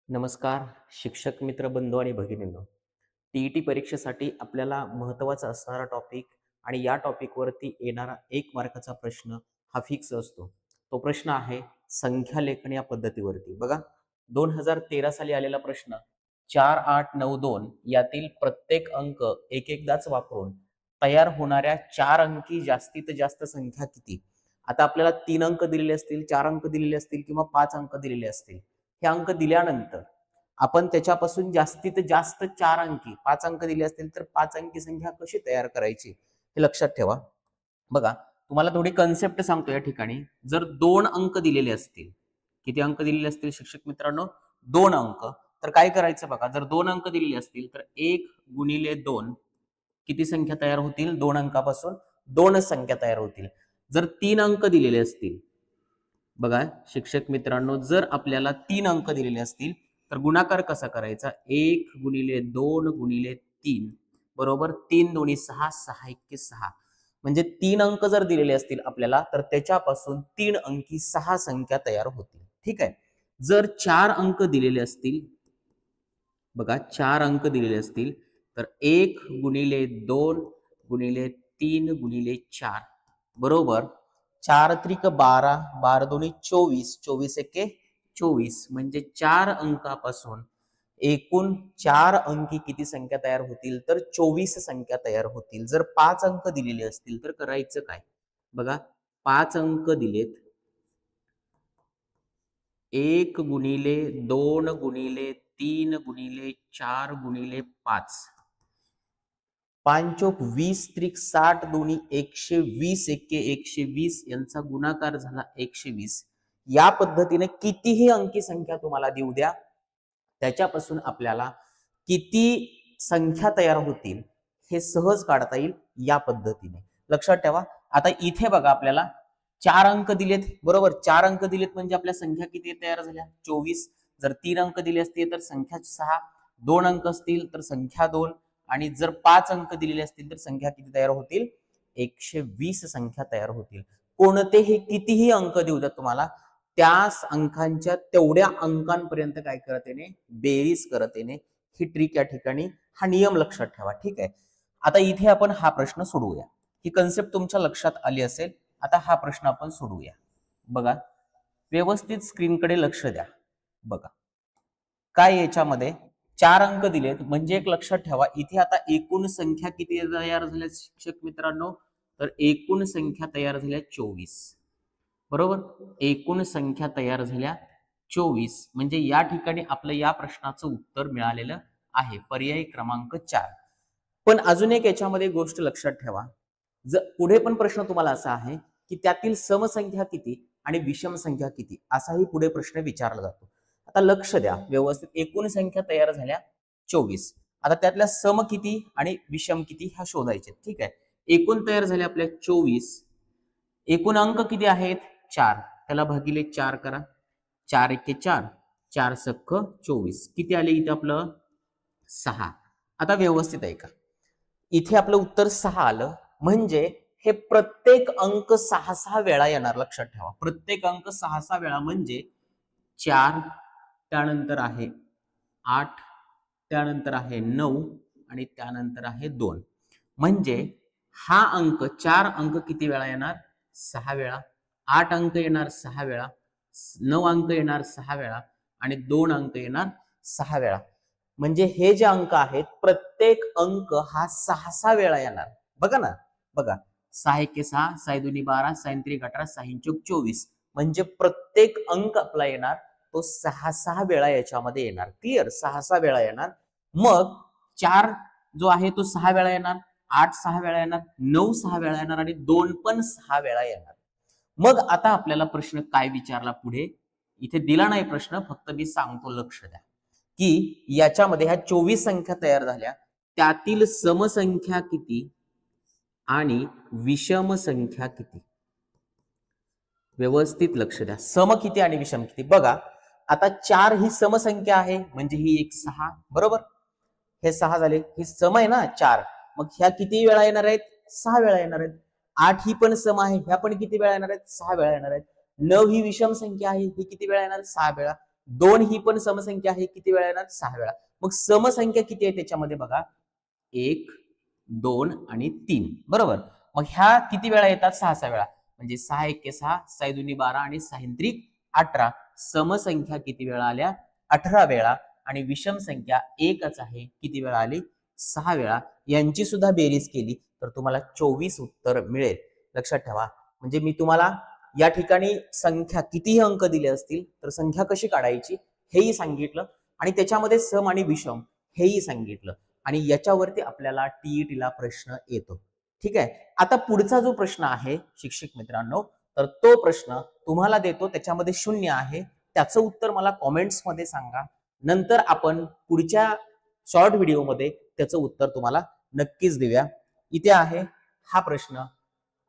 नमस्कार शिक्षक मित्र बंधू आणि भगिनींनो. टीईटी परीक्षेसाठी आपल्याला महत्त्वाचा असणारा टॉपिक आणि या टॉपिकवरती येणारा 1 मार्काचा प्रश्न हा फिक्स असतो. तो प्रश्न आहे संख्या लेखन या पद्धतीवरती. बघा 2013 साली आलेला प्रश्न 4892 यातील प्रत्येक अंक एकदाच वापरून तयार होणाऱ्या 4 अंकी जास्तीत जास्त संख्या किती? आता आपल्याला 3 अंक दिलेले असतील, 4 अंक दिलेले असतील किंवा 5 अंक दिलेले असतील. हे अंक दिल्यानंतर आपण त्याच्यापासून जास्तीत जास्त 4 अंकी 5 अंक दिले असतील तर 5 अंकी संख्या कशी तयार करायची हे लक्षात ठेवा. बघा तुम्हाला थोडी कन्सेप्ट सांगतो या ठिकाणी. जर 2 अंक दिलेले असतील, किती अंक दिलेले असतील शिक्षक मित्रांनो? 2 अंक. तर काय करायचं बघा, जर 2 अंक दिलेले असतील तर 1 गुणिले 2 किती संख्या तयार होतील? 2 अंकापासून 2 संख्या तयार होतील. जर 3 अंक दिलेले असतील, बघा शिक्षक मित्रांनो, जर आपल्याला 3 अंक दिलेले असतील तर गुणाकार कसा करायचा? 1 गुणिले 2 गुणिले 3 बरोबर 3 दोन्ही 6, 6 एक्के 6. म्हणजे 3 अंक जर दिलेले असतील आपल्याला तर त्याच्यापासून 3 अंकी 6 संख्या तयार होतील. ठीक आहे. जर 4 अंक दिलेले असतील, बघा 4 अंक दिलेले असतील तर 1 गुणिले 2 गुणिले 3 गुणिले 4 बरोबर 4 त्रिक 12, 12 दोन्ही 24, 24 एके 24. म्हणजे 4 अंकापासून एकूण 4 अंकी किती संख्या तयार होतील? तर 24 संख्या तयार होतील. जर 5 अंक दिलेले असतील तर करायचं काय? बघा 5 अंक दिलेत, 1 गुणिले 2 गुणिले 3 गुणिले 4 गुणिले 5, 5 चोक 20 त्रिक 60 दोन्ही 120 एक्के 120 यांचा गुणाकार झाला 120. या पद्धतीने कितीही अंकी संख्या तुम्हाला देऊ द्या, त्याच्यापासून आपल्याला किती संख्या तयार होतील हे सहज काढता येईल या पद्धतीने. लक्षात ठेवा. आता इथे बघा आपल्याला 4 अंक दिलेत, बरोबर 4 अंक दिलेत म्हणजे आपल्या संख्या किती तयार झाल्या? 24. जर 3 अंक दिले असतील तर संख्या 6, 2 अंक असतील तर संख्या 2 आणि जर 5 अंक दिलेले असतील तर संख्या किती तयार होतील? 120 संख्या तयार होतील. कोणतेही कितीही अंक देऊ द्या तुम्हाला, त्या अंकांच्या तेवढ्या अंकांपर्यंत काय करत येणे? बेरीज करत येणे. ही ट्रिक या ठिकाणी, हा नियम लक्षात ठेवा. ठीक आहे. आता इथे आपण हा प्रश्न सोडवूया. ही कन्सेप्ट तुमच्या लक्षात आली असेल. आता हा प्रश्न आपण सोडवूया. बघा व्यवस्थित स्क्रीनकडे लक्ष द्या. बघा काय याच्यामध्ये 4 अंक दिलेत म्हणजे एक लक्षात ठेवा, इथे आता एकूण संख्या किती तयार झाल्या शिक्षक मित्रांनो? तर एकूण संख्या तयार झाल्या 24. बरोबर. एकूण संख्या तयार झाल्या 24. म्हणजे या ठिकाणी आपलं या प्रश्नाचं उत्तर मिळालेलं आहे. पर्याय क्रमांक 4. पण अजून एक याच्यामध्ये गोष्ट लक्षात ठेवा. पुढे पण प्रश्न तुम्हाला असा आहे की त्यातील समसंख्या किती आणि विषम संख्या किती, असाही पुढे प्रश्न विचारला जातो. आता लक्ष द्या व्यवस्थित. एकूण संख्या तयार झाल्या 24. आता त्यातल्या सम किती आणि विषम किती ह्या शोधायचे. ठीक आहे. एकूण तयार झाल्या आपल्या 24. एकूण अंक किती आहेत? 4. त्याला भागिले 4 करा. 4 एक्के 4, 4 सख्ख 24. किती आले इथे आपलं? 6. आता व्यवस्थित ऐका. इथे आपलं उत्तर 6 आलं म्हणजे हे प्रत्येक अंक 6-6 वेळा येणार. लक्षात ठेवा. प्रत्येक अंक 6-6 वेळा म्हणजे 4, त्यानंतर आहे 8, त्यानंतर आहे 9 आणि त्यानंतर आहे 2. म्हणजे हा अंक 4 अंक किती वेळा येणार? 6 वेळा. 8 अंक येणार 6 वेळा, 9 अंक येणार 6 वेळा आणि 2 अंक येणार 6 वेळा. म्हणजे हे जे अंक आहेत प्रत्येक अंक हा 6-6 वेळा येणार. बघा ना, बघा 6 एक्के 6, 6 दुनी 12, 6 त्रिक 18, 6 चौक 24. म्हणजे प्रत्येक अंक आपला येणार तो 6-6 वेळा याच्यामध्ये येणार. क्लिअर? 6-6 वेळा येणार. मग 4 जो आहे तो 6 वेळा येणार, 8 6 वेळा येणार, 9 6 वेळा येणार आणि 2 पण 6 वेळा येणार. मग आता आपल्याला प्रश्न काय विचारला पुढे? इथे दिला नाही प्रश्न, फक्त मी सांगतो, लक्ष द्या की याच्यामध्ये ह्या 24 संख्या तयार झाल्या, त्यातील समसंख्या किती आणि विषम संख्या किती? व्यवस्थित लक्ष द्या. सम किती आणि विषम किती? बघा आता 4 ही समसंख्या आहे म्हणजे ही एक 6. बरोबर. हे 6 झाले. ही सम आहे ना 4. मग ह्या किती वेळा येणार आहेत? 6 वेळा येणार आहेत. 8 ही पण सम आहे, ह्या पण किती वेळा येणार आहेत? 6 वेळा येणार आहेत. 9 ही विषम संख्या आहे, ही किती वेळा येणार? 6 वेळा. 2 ही पण समसंख्या आहे, किती वेळा येणार? 6 वेळा. मग समसंख्या किती आहे त्याच्यामध्ये बघा, 1, 2 आणि 3, बरोबर. मग ह्या किती वेळा येतात? 6 वेळा. म्हणजे 6 एके 6, 6 दुनी 12 आणि 6 त्रिक 18. समसंख्या किती वेळा आल्या? 18 वेळा. आणि विषम संख्या एकच आहे, किती वेळा आली? 6 वेळा. यांची सुद्धा बेरीज केली तर तुम्हाला 24 उत्तर मिळेल. लक्षात ठेवा. म्हणजे मी तुम्हाला या ठिकाणी संख्या कितीही अंक दिले असतील तर संख्या कशी काढायची हेही सांगितलं आणि त्याच्यामध्ये सम आणि विषम हेही सांगितलं आणि याच्यावरती आपल्याला टीईटीला प्रश्न येतो. ठीक आहे. आता पुढचा जो प्रश्न आहे शिक्षक मित्रांनो, तर तो प्रश्न तुम्हाला देतो, त्याच्यामध्ये 0 आहे. त्याचं उत्तर मला कॉमेंट्स मध्ये सांगा. नंतर आपण पुढच्या शॉर्ट व्हिडिओमध्ये त्याचं उत्तर तुम्हाला नक्कीच देऊया. इथे आहे हा प्रश्न.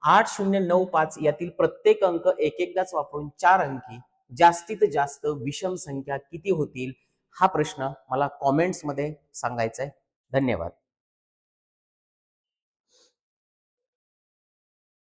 8095 यातील प्रत्येक अंक एकदाच वापरून 4 अंकी जास्तीत जास्त विषम संख्या किती होतील? हा प्रश्न मला कॉमेंट्स मध्ये सांगायचा आहे. धन्यवाद.